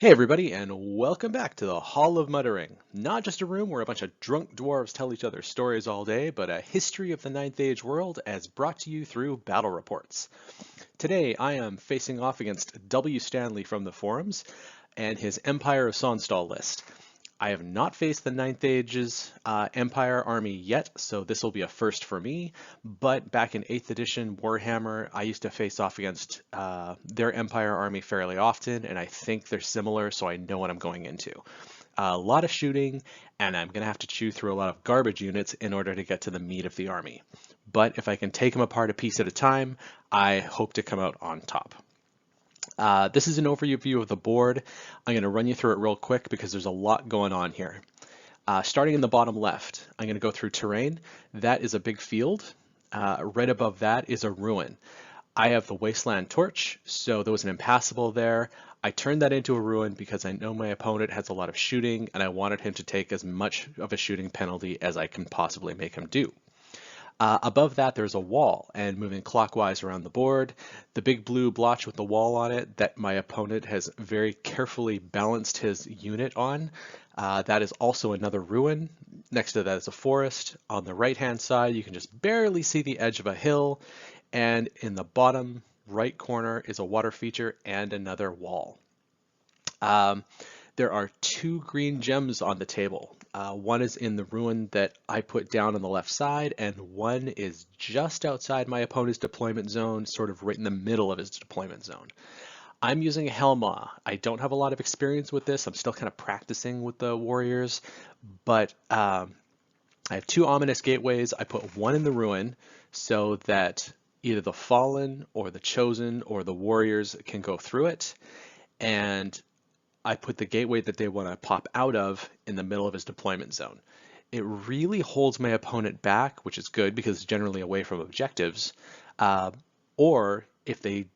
Hey everybody, and welcome back to the Hall of Muttering. Not just a room where a bunch of drunk dwarves tell each other stories all day, but a history of the Ninth Age world as brought to you through battle reports. Today I am facing off against W. Stanley from the forums and his Empire of Sonnstahl list. I have not faced the Ninth Age's Empire army yet, so this will be a first for me. But back in 8th edition Warhammer, I used to face off against their Empire army fairly often, and I think they're similar, so I know what I'm going into. A lot of shooting, and I'm going to have to chew through a lot of garbage units in order to get to the meat of the army. But if I can take them apart a piece at a time, I hope to come out on top. This is an overview of the board. I'm going to run you through it real quick because there's a lot going on here. Starting in the bottom left, I'm going to go through terrain. That is a big field. Right above that is a ruin. I have the Wasteland torch, so there was an impassable there. I turned that into a ruin because I know my opponent has a lot of shooting, and I wanted him to take as much of a shooting penalty as I can possibly make him do. Above that, there's a wall, and moving clockwise around the board, the big blue blotch with the wall on it that my opponent has very carefully balanced his unit on. That is also another ruin. Next to that is a forest. On the right-hand side, you can just barely see the edge of a hill, and in the bottom right corner is a water feature and another wall. There are two green gems on the table. One is in the ruin that I put down on the left side, and one is just outside my opponent's deployment zone, sort of right in the middle of his deployment zone. I'm using a Hellmaw. I don't have a lot of experience with this. I'm still kind of practicing with the warriors, but I have two ominous gateways. I put one in the ruin so that either the fallen or the chosen or the warriors can go through it. And I put the gateway that they want to pop out of in the middle of his deployment zone. It really holds my opponent back, which is good because it's generally away from objectives. Or if they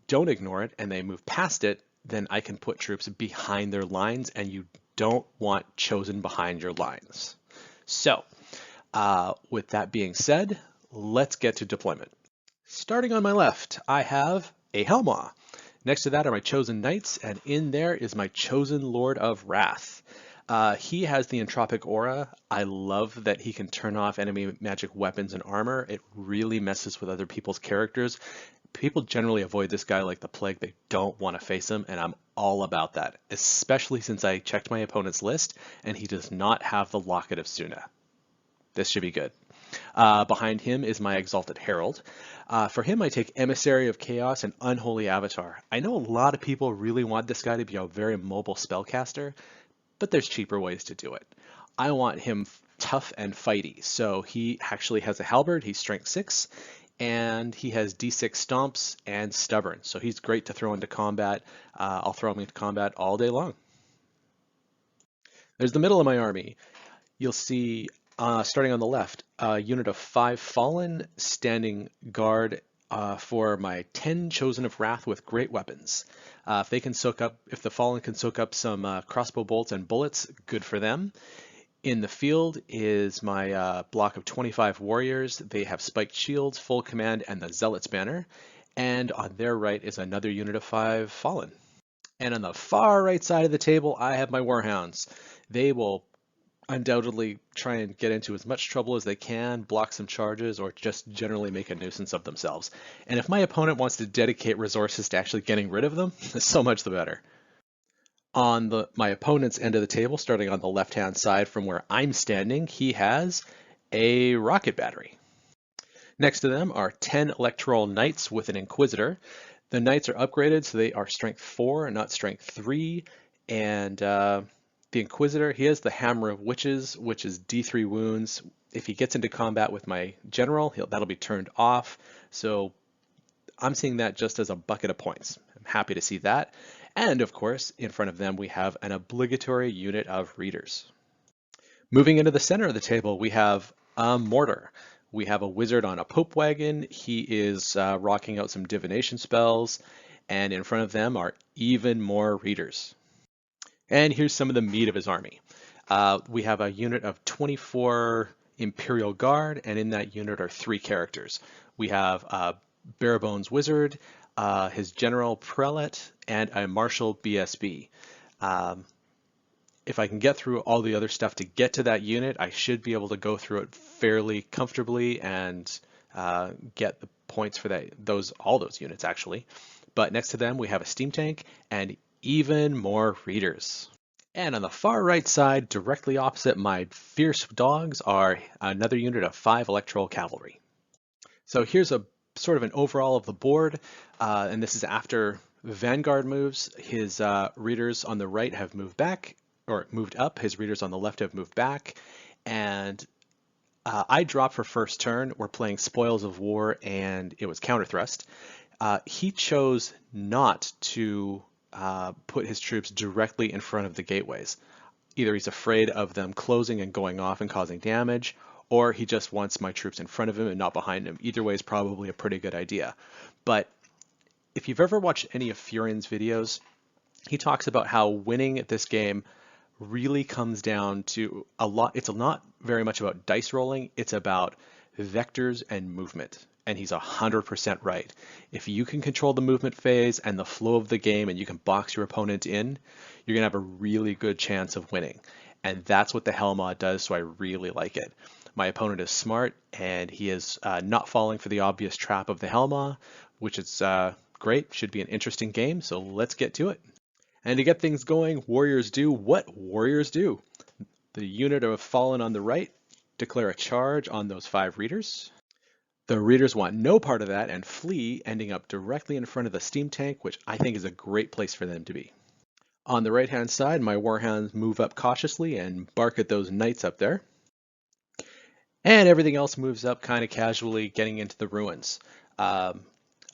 don't ignore it and they move past it, then I can put troops behind their lines, and you don't want chosen behind your lines. So with that being said, let's get to deployment. Starting on my left, I have a Hellmaw. Next to that are my chosen knights, and in there is my chosen Lord of Wrath. He has the Entropic aura. I love that he can turn off enemy magic weapons and armor. It really messes with other people's characters. People generally avoid this guy like the plague. They don't want to face him, and I'm all about that, especially since I checked my opponent's list, and he does not have the Locket of Suna. This should be good. Behind him is my Exalted Herald. For him, I take Emissary of Chaos and Unholy Avatar. I know a lot of people really want this guy to be a very mobile spellcaster, but there's cheaper ways to do it. I want him tough and fighty, so he actually has a halberd. He's strength 6, and he has D6 Stomps and Stubborn, so he's great to throw into combat. I'll throw him into combat all day long. There's the middle of my army. You'll see starting on the left, a unit of 5 Fallen standing guard for my 10 Chosen of Wrath with great weapons. If the Fallen can soak up some crossbow bolts and bullets, good for them. In the field is my block of 25 warriors. They have spiked shields, full command, and the Zealots banner. And on their right is another unit of 5 Fallen. And on the far right side of the table, I have my Warhounds. They will undoubtedly try and get into as much trouble as they can, block some charges, or just generally make a nuisance of themselves. And if my opponent wants to dedicate resources to actually getting rid of them, so much the better. On my opponent's end of the table, starting on the left-hand side from where I'm standing, he has a rocket battery. Next to them are 10 Electoral Knights with an Inquisitor. The Knights are upgraded, so they are strength 4, not strength 3, and the Inquisitor, he has the Hammer of Witches, which is D3 wounds. If he gets into combat with my general, that'll be turned off. So I'm seeing that just as a bucket of points. I'm happy to see that. And of course, in front of them, we have an obligatory unit of Readers. Moving into the center of the table, we have a Mortar. We have a Wizard on a Pope Wagon. He is rocking out some divination spells. And in front of them are even more Readers. And here's some of the meat of his army. We have a unit of 24 Imperial Guard, and in that unit are 3 characters. We have a Barebones Wizard, his General Prelate, and a Marshal BSB. If I can get through all the other stuff to get to that unit, I should be able to go through it fairly comfortably and get the points for all those units actually. But next to them we have a steam tank and even more readers. And on the far right side, directly opposite my fierce dogs, are another unit of 5 electoral cavalry. So here's a sort of an overall of the board, and this is after Vanguard moves. His readers on the right have moved back, or moved up. His readers on the left have moved back, and I dropped for first turn. We're playing Spoils of War, and it was counter thrust. He chose not to put his troops directly in front of the gateways. Either he's afraid of them closing and going off and causing damage, or he just wants my troops in front of him and not behind him. Either way is probably a pretty good idea. But if you've ever watched any of Furion's videos, he talks about how winning at this game really comes down to a lot. It's not very much about dice rolling. It's about vectors and movement. And he's 100% right. If you can control the movement phase and the flow of the game and you can box your opponent in, you're gonna have a really good chance of winning. And that's what the Hellmaw does, so I really like it. My opponent is smart and he is not falling for the obvious trap of the Hellmaw, which is great, should be an interesting game, so let's get to it. And to get things going, warriors do what warriors do. The unit of Fallen on the right declare a charge on those 5 readers. The readers want no part of that and flee, ending up directly in front of the steam tank, which I think is a great place for them to be. On the right-hand side, my Warhounds move up cautiously and bark at those knights up there. And everything else moves up kind of casually, getting into the ruins.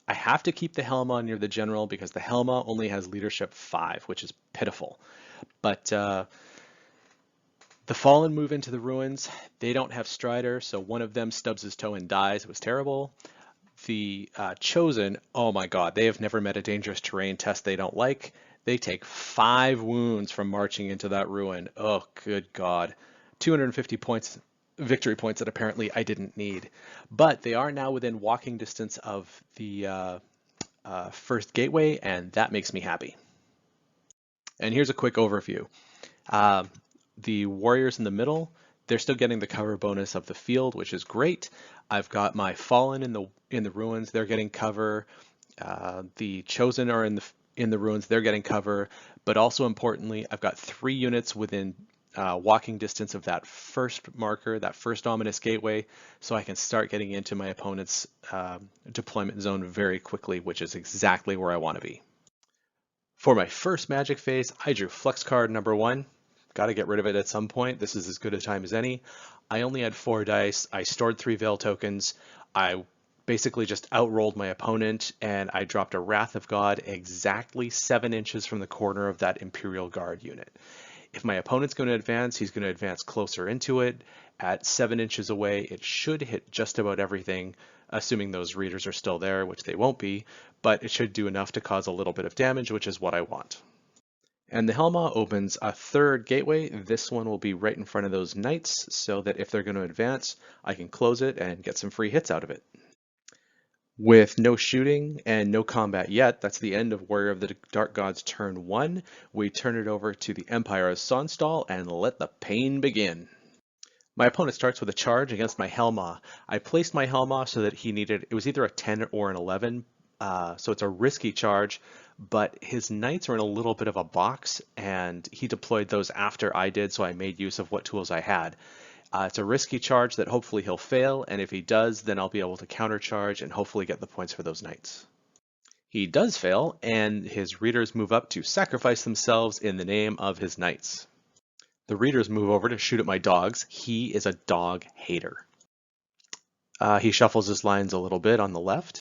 I have to keep the Hellmaw near the general because the Hellmaw only has leadership 5, which is pitiful. But the Fallen move into the ruins. They don't have Strider, so one of them stubs his toe and dies. It was terrible. The Chosen, oh my god, they have never met a dangerous terrain test they don't like. They take 5 wounds from marching into that ruin. Oh, good god. 250 points, victory points that apparently I didn't need. But they are now within walking distance of the first gateway, and that makes me happy. And here's a quick overview. The warriors in the middle, they're still getting the cover bonus of the field, which is great. I've got my Fallen in the ruins, they're getting cover. The Chosen are in the ruins, they're getting cover. But also importantly, I've got 3 units within walking distance of that first marker, that first ominous gateway, so I can start getting into my opponent's deployment zone very quickly, which is exactly where I want to be. For my first magic phase, I drew flex card number 1. Got to get rid of it at some point. This is as good a time as any. I only had 4 dice. I stored 3 Veil tokens. I basically just outrolled my opponent, and I dropped a Wrath of God exactly 7 inches from the corner of that Imperial Guard unit. If my opponent's going to advance, he's going to advance closer into it. At 7 inches away, it should hit just about everything, assuming those readers are still there, which they won't be, but it should do enough to cause a little bit of damage, which is what I want. And the Hellmaw opens a 3rd gateway. This one will be right in front of those knights so that if they're going to advance, I can close it and get some free hits out of it. With no shooting and no combat yet, that's the end of Warrior of the Dark Gods turn 1. We turn it over to the Empire of Sonnstahl and let the pain begin. My opponent starts with a charge against my Hellmaw. I placed my Hellmaw so that it was either a 10 or an 11, so it's a risky charge, but his knights are in a little bit of a box, and he deployed those after I did, so I made use of what tools I had. It's a risky charge that hopefully he'll fail, and if he does, then I'll be able to countercharge and hopefully get the points for those knights. He does fail, and his readers move up to sacrifice themselves in the name of his knights. The readers move over to shoot at my dogs. He is a dog hater. He shuffles his lines a little bit on the left.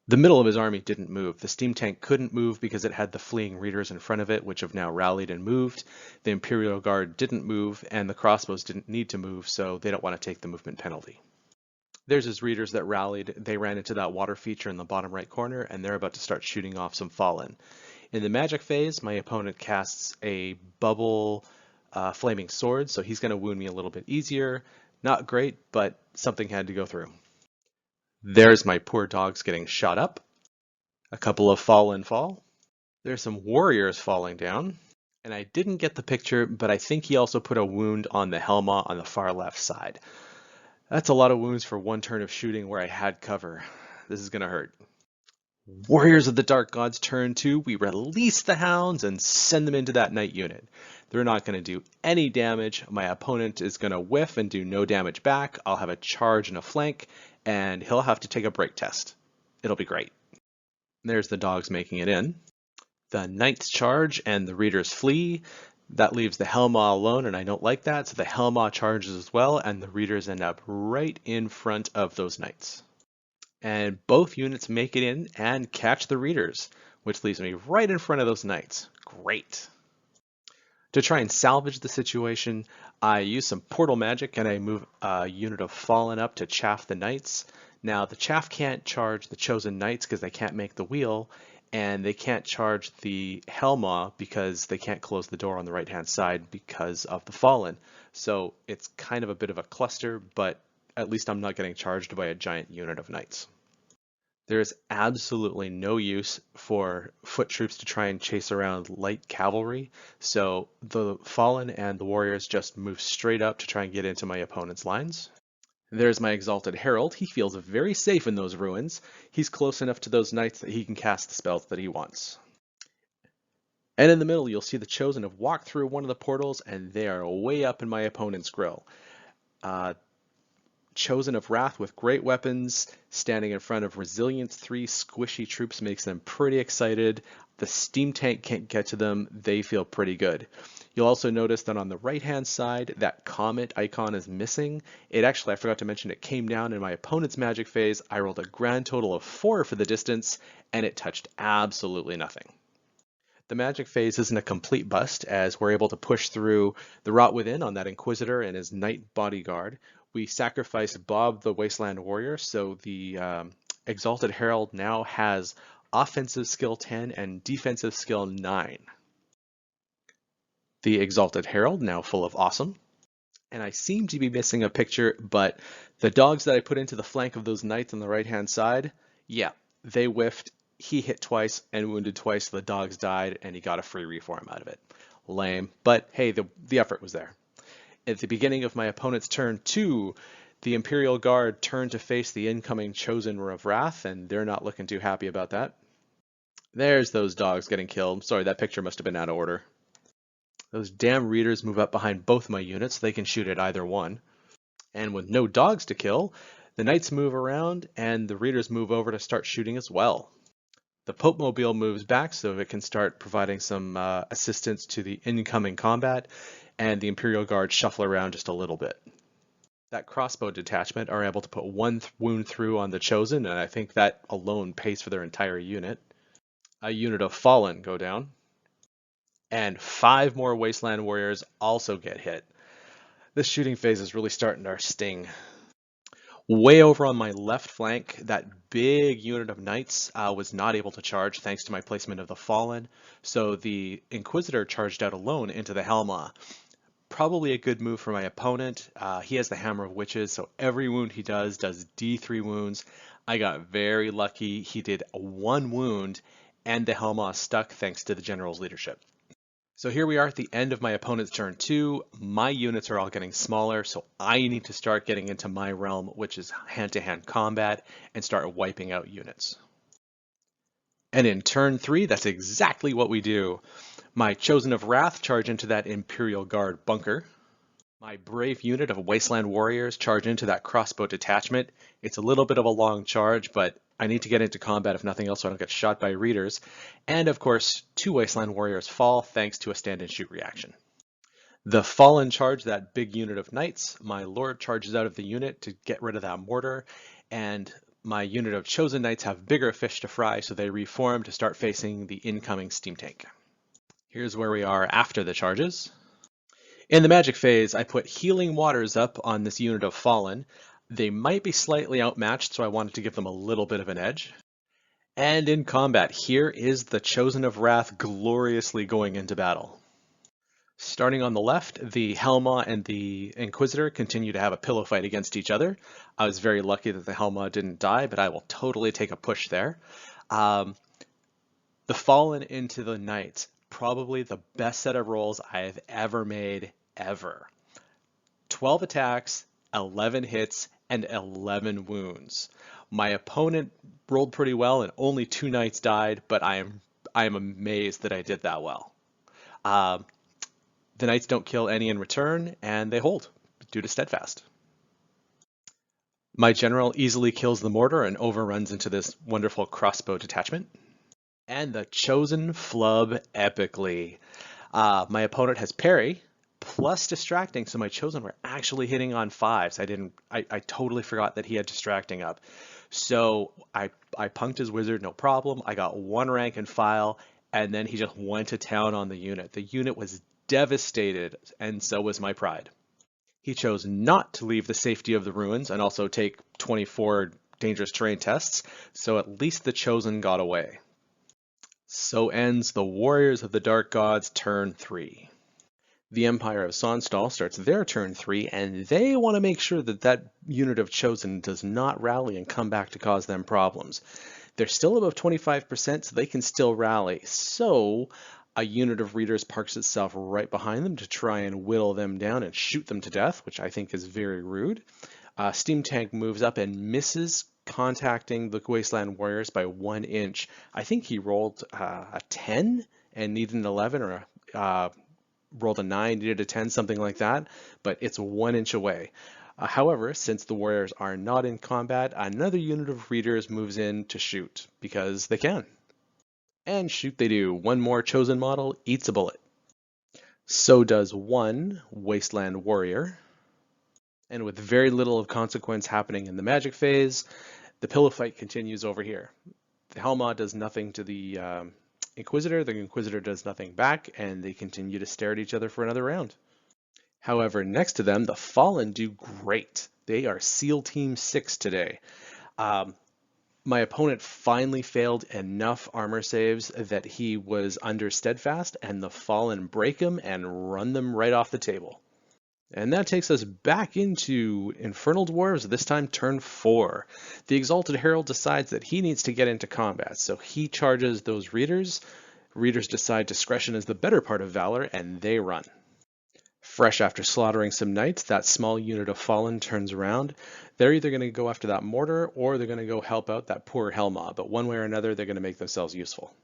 The middle of his army didn't move. The steam tank couldn't move because it had the fleeing readers in front of it, which have now rallied and moved. The Imperial Guard didn't move, and the crossbows didn't need to move, so they don't want to take the movement penalty. There's his readers that rallied. They ran into that water feature in the bottom right corner, and they're about to start shooting off some Fallen. In the magic phase, my opponent casts a bubble flaming sword, so he's going to wound me a little bit easier. Not great, but something had to go through. There's my poor dogs getting shot up. A couple of Fallen fall. There's some warriors falling down. And I didn't get the picture, but I think he also put a wound on the Hellmaw on the far left side. That's a lot of wounds for one turn of shooting where I had cover. This is gonna hurt. Warriors of the Dark Gods turn 2, we release the Hounds and send them into that Knight unit. They're not going to do any damage. My opponent is going to whiff and do no damage back. I'll have a charge and a flank, and he'll have to take a break test. It'll be great. There's the dogs making it in. The Knights charge and the Readers flee. That leaves the Hellmaw alone, and I don't like that, so the Hellmaw charges as well, and the Readers end up right in front of those Knights. And both units make it in and catch the Readers, which leaves me right in front of those Knights. Great. To try and salvage the situation, I use some portal magic and I move a unit of Fallen up to chaff the Knights. Now the chaff can't charge the chosen Knights because they can't make the wheel, and they can't charge the Hellmaw because they can't close the door on the right hand side because of the Fallen. So it's kind of a bit of a cluster, but at least I'm not getting charged by a giant unit of Knights. There is absolutely no use for foot troops to try and chase around light cavalry, so the Fallen and the Warriors just move straight up to try and get into my opponent's lines. There's my Exalted Herald. He feels very safe in those ruins. He's close enough to those Knights that he can cast the spells that he wants. And in the middle, you'll see the Chosen have walked through one of the portals, and they are way up in my opponent's grill. Chosen of Wrath with great weapons, standing in front of Resilience 3 squishy troops makes them pretty excited. The steam tank can't get to them, they feel pretty good. You'll also notice that on the right hand side, that comet icon is missing. It actually, I forgot to mention, it came down in my opponent's magic phase. I rolled a grand total of 4 for the distance, and it touched absolutely nothing. The magic phase isn't a complete bust, as we're able to push through the Rot Within on that Inquisitor and his Knight bodyguard. We sacrifice Bob the Wasteland Warrior, so the Exalted Herald now has offensive skill 10 and defensive skill 9. The Exalted Herald now full of awesome. And I seem to be missing a picture, but the dogs that I put into the flank of those Knights on the right hand side, yeah, they whiffed. He hit twice and wounded twice, so the dogs died, and he got a free reform out of it. Lame, but hey, the effort was there. At the beginning of my opponent's turn 2, the Imperial Guard turned to face the incoming Chosen of Wrath, and they're not looking too happy about that. There's those dogs getting killed. Sorry, that picture must have been out of order. Those damn Readers move up behind both my units, so they can shoot at either one. And with no dogs to kill, the Knights move around, and the Readers move over to start shooting as well. The Pope Mobile moves back so it can start providing some assistance to the incoming combat, and the Imperial Guard shuffle around just a little bit. That crossbow detachment are able to put 1 wound through on the Chosen, and I think that alone pays for their entire unit. A unit of Fallen go down, and 5 more Wasteland Warriors also get hit. This shooting phase is really starting to sting. Way over on my left flank, that big unit of Knights was not able to charge thanks to my placement of the Fallen, so the Inquisitor charged out alone into the Hellmaw. Probably a good move for my opponent. He has the Hammer of Witches, so every wound he does D3 wounds. I got very lucky. He did 1 wound, and the Hellmaw stuck thanks to the General's leadership. So here we are at the end of my opponent's turn 2. My units are all getting smaller, so I need to start getting into my realm, which is hand-to-hand combat, and start wiping out units. And in turn 3, that's exactly what we do. My Chosen of Wrath charge into that Imperial Guard bunker. My brave unit of Wasteland Warriors charge into that crossbow detachment. It's a little bit of a long charge, but I need to get into combat if nothing else so I don't get shot by Readers. And of course, 2 Wasteland Warriors fall thanks to a stand and shoot reaction. The Fallen charge that big unit of Knights. My Lord charges out of the unit to get rid of that mortar, and my unit of Chosen Knights have bigger fish to fry, so they reform to start facing the incoming steam tank. Here's where we are after the charges. In the magic phase, I put Healing Waters up on this unit of Fallen. They might be slightly outmatched, so I wanted to give them a little bit of an edge. And in combat, here is the Chosen of Wrath gloriously going into battle. Starting on the left, the Hellmaw and the Inquisitor continue to have a pillow fight against each other. I was very lucky that the Hellmaw didn't die, but I will totally take a push there. The Fallen into the Knights. probably the best set of rolls I have ever made, ever. 12 attacks, 11 hits, and 11 wounds. My opponent rolled pretty well and only 2 knights died, but I am amazed that I did that well. Uh, the knights don't kill any in return, and they hold due to steadfast. My general easily kills the mortar and overruns into this wonderful crossbow detachment. And the chosen flub epically. My opponent has parry plus distracting, so my chosen were actually hitting on 5s. I totally forgot that he had distracting up. So I punked his wizard, no problem. I got 1 rank and file, and then he just went to town on the unit. The unit was devastated, and so was my pride. He chose not to leave the safety of the ruins and also take 24 dangerous terrain tests, so at least the chosen got away. So ends the Warriors of the Dark Gods turn 3. The Empire of Sonnstahl starts their turn 3, and they want to make sure that that unit of chosen does not rally and come back to cause them problems. They're still above 25%, so they can still rally. So a unit of readers parks itself right behind them to try and whittle them down and shoot them to death, which I think is very rude. Steam Tank moves up and misses, contacting the Wasteland Warriors by 1 inch. I think he rolled a 10 and needed an 11, or rolled a 9, needed a 10, something like that, but it's 1 inch away. However, since the Warriors are not in combat, another unit of readers moves in to shoot, because they can. And shoot they do. 1 more chosen model eats a bullet. So does 1 Wasteland Warrior. And with very little of consequence happening in the magic phase, the pillow fight continues over here. The Hellmaw does nothing to the Inquisitor does nothing back, and they continue to stare at each other for another round. However, next to them, the Fallen do great. They are SEAL Team 6 today. My opponent finally failed enough armor saves that he was under steadfast, and the Fallen break him and run them right off the table. And that takes us back into Infernal Dwarves, this time turn 4. The Exalted Herald decides that he needs to get into combat, so he charges those readers. Readers decide discretion is the better part of valor, and they run. Fresh after slaughtering some knights, that small unit of Fallen turns around. They're either going to go after that mortar, or they're going to go help out that poor Hellmaw, but one way or another, they're going to make themselves useful.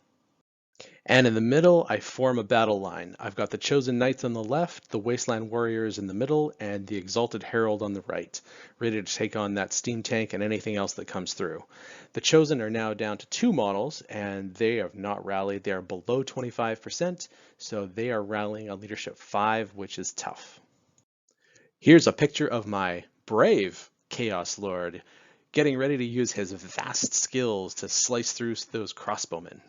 And in the middle, I form a battle line. I've got the Chosen Knights on the left, the Wasteland Warriors in the middle, and the Exalted Herald on the right, ready to take on that Steam Tank and anything else that comes through. The Chosen are now down to 2 models, and they have not rallied. They are below 25%, so they are rallying on Leadership 5, which is tough. Here's a picture of my brave Chaos Lord, getting ready to use his vast skills to slice through those crossbowmen.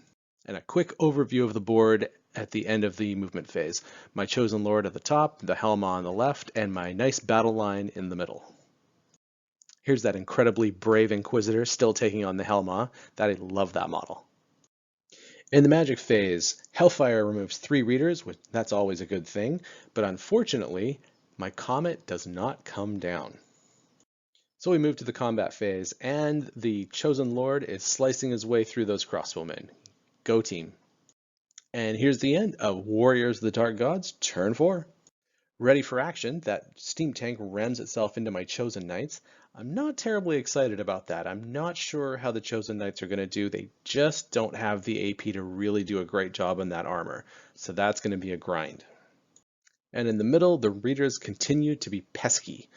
And a quick overview of the board at the end of the movement phase. My Chosen Lord at the top, the Hellmaw on the left, and my nice battle line in the middle. Here's that incredibly brave Inquisitor still taking on the Hellmaw. I love that model. In the magic phase, Hellfire removes 3 readers, which that's always a good thing, but unfortunately, my Comet does not come down. So we move to the combat phase, and the Chosen Lord is slicing his way through those crossbowmen. Go team. And here's the end of Warriors of the Dark Gods, turn 4. Ready for action, that Steam Tank rams itself into my Chosen Knights. I'm not terribly excited about that. I'm not sure how the Chosen Knights are going to do. They just don't have the AP to really do a great job on that armor. So that's going to be a grind. And in the middle, the readers continue to be pesky.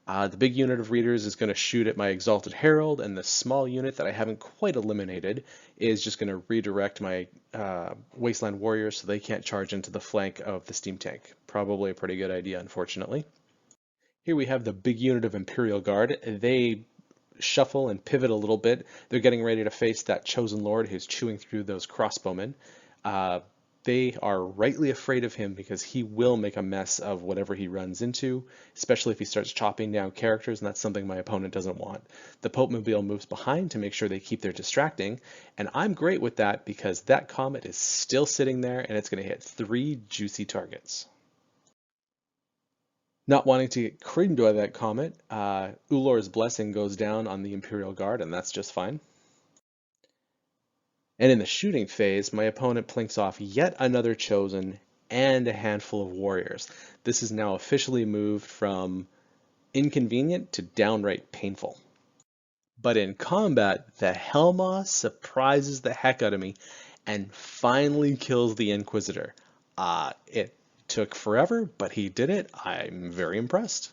The big unit of readers is going to shoot at my Exalted Herald, and the small unit that I haven't quite eliminated is just going to redirect my Wasteland Warriors so they can't charge into the flank of the Steam Tank. Probably a pretty good idea, unfortunately. Here we have the big unit of Imperial Guard. They shuffle and pivot a little bit. They're getting ready to face that Chosen Lord who's chewing through those crossbowmen. They are rightly afraid of him because he will make a mess of whatever he runs into, especially if he starts chopping down characters, and that's something my opponent doesn't want. The Pope-mobile moves behind to make sure they keep their distracting, and I'm great with that because that Comet is still sitting there and it's going to hit 3 juicy targets. Not wanting to get creamed by that Comet, Ulor's Blessing goes down on the Imperial Guard, and that's just fine. And in the shooting phase, my opponent plinks off yet another chosen and a handful of warriors. This is now officially moved from inconvenient to downright painful. But in combat, the Hellmaw surprises the heck out of me and finally kills the Inquisitor. It took forever, but he did it. I'm very impressed.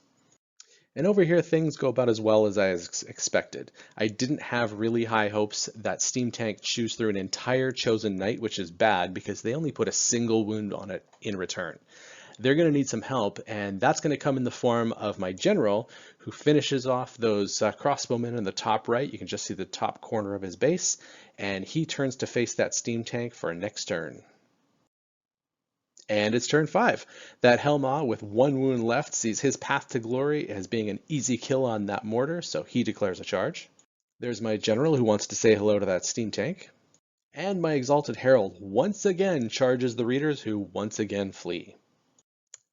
And over here, things go about as well as I expected. I didn't have really high hopes that Steam Tank chews through an entire chosen knight, which is bad because they only put a single wound on it in return. They're going to need some help, and that's going to come in the form of my general, who finishes off those crossbowmen in the top right. You can just see the top corner of his base, and he turns to face that Steam Tank for next turn. And it's turn 5. That Hellmaw with 1 wound left sees his path to glory as being an easy kill on that mortar, so he declares a charge. There's my general who wants to say hello to that Steam Tank. And my Exalted Herald once again charges the readers, who once again flee.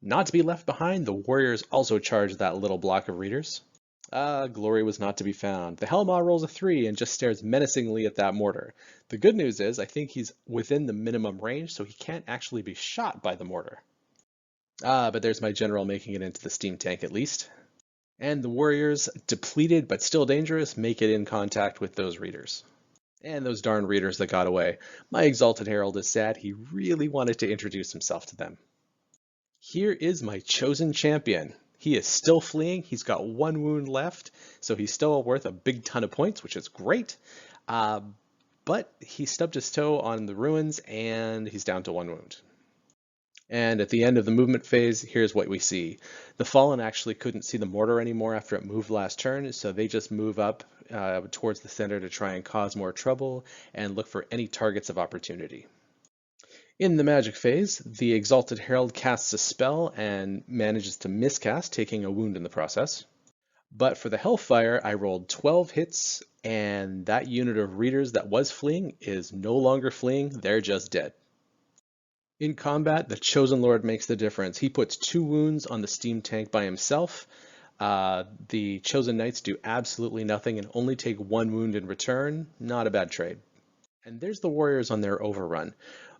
Not to be left behind, the warriors also charge that little block of readers. Glory was not to be found. The Hellmaw rolls a 3 and just stares menacingly at that mortar. The good news is I think he's within the minimum range, so he can't actually be shot by the mortar. But there's my general making it into the Steam Tank at least. And the warriors, depleted but still dangerous, make it in contact with those readers. And those darn readers that got away. My Exalted Herald is sad. He really wanted to introduce himself to them. Here is my chosen champion. He is still fleeing. He's got 1 wound left, so he's still worth a big ton of points, which is great. But he stubbed his toe on the ruins, and he's down to 1 wound. And at the end of the movement phase, here's what we see. The Fallen actually couldn't see the mortar anymore after it moved last turn, so they just move up towards the center to try and cause more trouble and look for any targets of opportunity. In the magic phase, the Exalted Herald casts a spell and manages to miscast, taking a wound in the process. But for the Hellfire, I rolled 12 hits, and that unit of readers that was fleeing is no longer fleeing, they're just dead. In combat, the Chosen Lord makes the difference. He puts 2 wounds on the Steam Tank by himself. The Chosen Knights do absolutely nothing and only take 1 wound in return. Not a bad trade. And there's the Warriors on their overrun.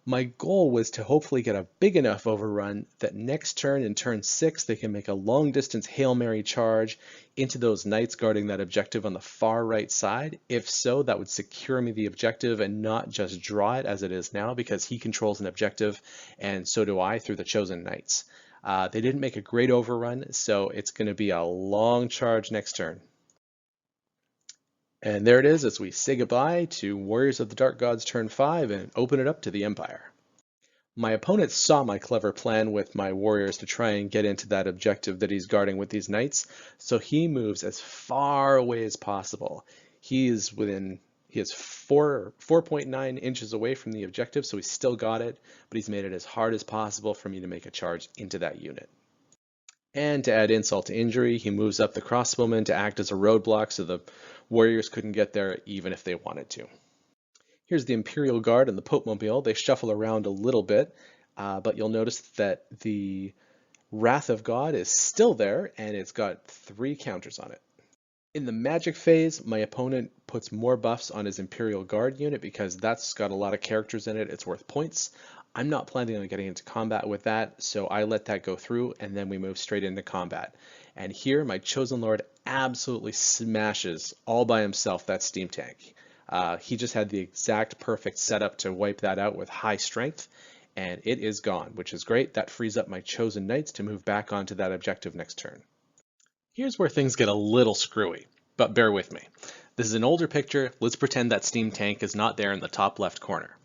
My goal was to hopefully get a big enough overrun that next turn, in turn 6, they can make a long distance Hail Mary charge into those knights guarding that objective on the far right side. If so, that would secure me the objective and not just draw it as it is now, because he controls an objective and so do I through the chosen knights. They didn't make a great overrun, so it's going to be a long charge next turn. And there it is as we say goodbye to Warriors of the Dark Gods turn 5 and open it up to the Empire. My opponent saw my clever plan with my warriors to try and get into that objective that he's guarding with these knights, so he moves as far away as possible. He is 4.9 inches away from the objective, so he's still got it, but he's made it as hard as possible for me to make a charge into that unit. And to add insult to injury, he moves up the crossbowman to act as a roadblock so the warriors couldn't get there even if they wanted to. Here's the Imperial Guard and the Pope Mobile. They shuffle around a little bit, but you'll notice that the Wrath of God is still there and it's got 3 counters on it. In the magic phase, my opponent puts more buffs on his Imperial Guard unit because that's got a lot of characters in it. It's worth points. I'm not planning on getting into combat with that, so I let that go through and then we move straight into combat. And here my Chosen Lord absolutely smashes all by himself that Steam Tank. He just had the exact perfect setup to wipe that out with high strength, and it is gone, which is great. That frees up my Chosen Knights to move back onto that objective next turn. Here's where things get a little screwy, but bear with me. This is an older picture. Let's pretend that Steam Tank is not there in the top left corner.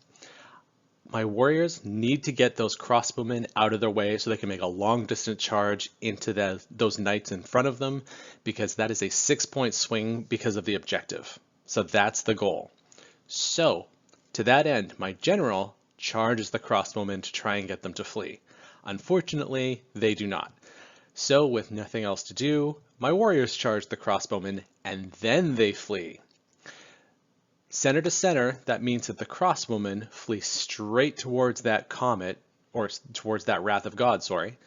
My warriors need to get those crossbowmen out of their way so they can make a long distance charge into those knights in front of them, because that is a 6-point swing because of the objective. So that's the goal. So to that end, my general charges the crossbowmen to try and get them to flee. Unfortunately, they do not. So with nothing else to do, my warriors charge the crossbowmen and then they flee. Center to center, that means that the crossbowmen flee straight towards that comet, or towards that Wrath of God, sorry,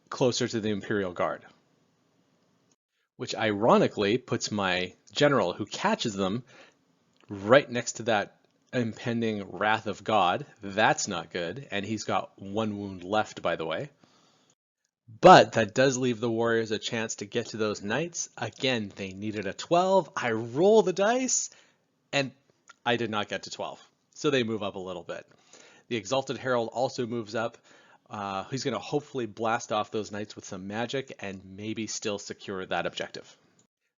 closer to the Imperial Guard. Which ironically puts my general who catches them right next to that impending Wrath of God. That's not good, and he's got 1 wound left, by the way. But that does leave the Warriors a chance to get to those Knights. Again, they needed a 12. I roll the dice, and I did not get to 12. So they move up a little bit. The Exalted Herald also moves up. He's going to hopefully blast off those Knights with some magic and maybe still secure that objective.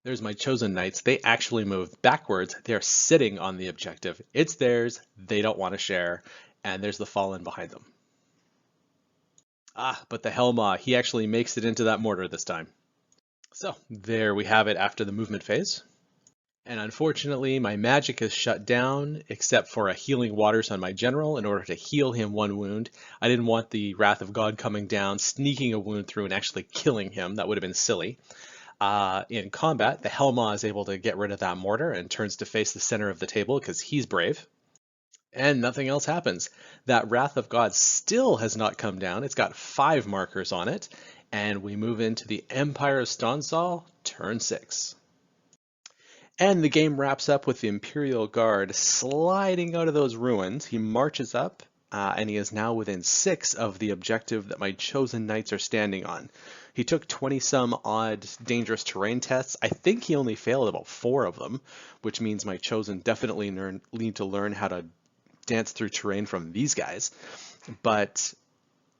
There's my chosen Knights. They actually moved backwards. They're sitting on the objective. It's theirs. They don't want to share. And there's the Fallen behind them. But the Hellmaw, he actually makes it into that mortar this time. So there we have it after the movement phase. And unfortunately, my magic is shut down, except for a healing waters on my general in order to heal him 1 wound. I didn't want the Wrath of God coming down, sneaking a wound through and actually killing him. That would have been silly. In combat, the Hellmaw is able to get rid of that mortar and turns to face the center of the table because he's brave. And nothing else happens. That Wrath of God still has not come down. It's got 5 markers on it. And we move into the Empire of Sonnstahl, turn 6. And the game wraps up with the Imperial Guard sliding out of those ruins. He marches up, and he is now within 6 of the objective that my chosen Knights are standing on. He took 20-some odd dangerous terrain tests. I think he only failed about 4 of them, which means my chosen definitely need to learn how to dance through terrain from these guys. But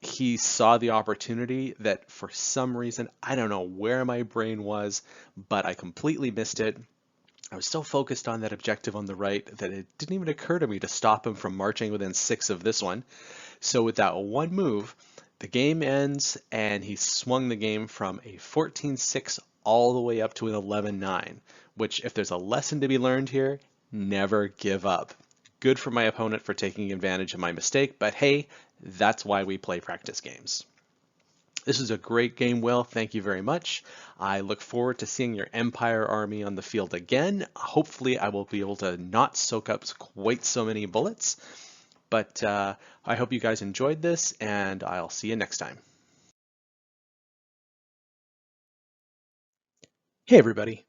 he saw the opportunity that for some reason, I don't know where my brain was, but I completely missed it. I was so focused on that objective on the right that it didn't even occur to me to stop him from marching within 6 of this one. So with that 1 move, the game ends and he swung the game from a 14-6 all the way up to an 11-9, which if there's a lesson to be learned here, never give up. Good for my opponent for taking advantage of my mistake, but hey, that's why we play practice games. This is a great game, Will. Thank you very much. I look forward to seeing your Empire army on the field again. Hopefully I will be able to not soak up quite so many bullets, but I hope you guys enjoyed this, and I'll see you next time. Hey everybody.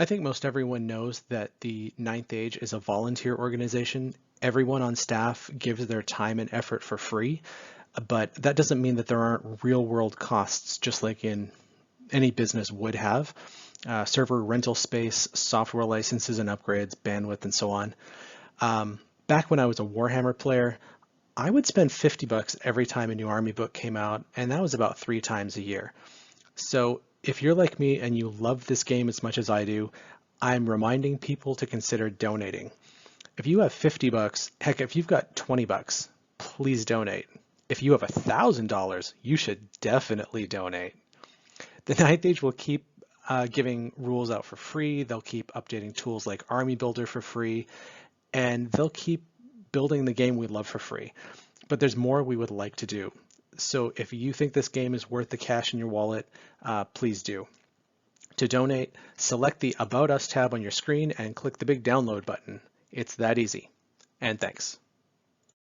I think most everyone knows that the Ninth Age is a volunteer organization. Everyone on staff gives their time and effort for free, but that doesn't mean that there aren't real world costs, just like in any business would have. Server rental space, software licenses and upgrades, bandwidth, and so on. Back when I was a Warhammer player, I would spend $50 every time a new army book came out, and that was about 3 times a year. So if you're like me and you love this game as much as I do, I'm reminding people to consider donating. If you have $50, heck, if you've got $20, please donate. If you have $1,000, you should definitely donate. The Ninth Age will keep giving rules out for free. They'll keep updating tools like Army Builder for free, and they'll keep building the game we love for free. But there's more we would like to do. So if you think this game is worth the cash in your wallet, please do. To donate, select the About Us tab on your screen and click the big download button. It's that easy. And thanks.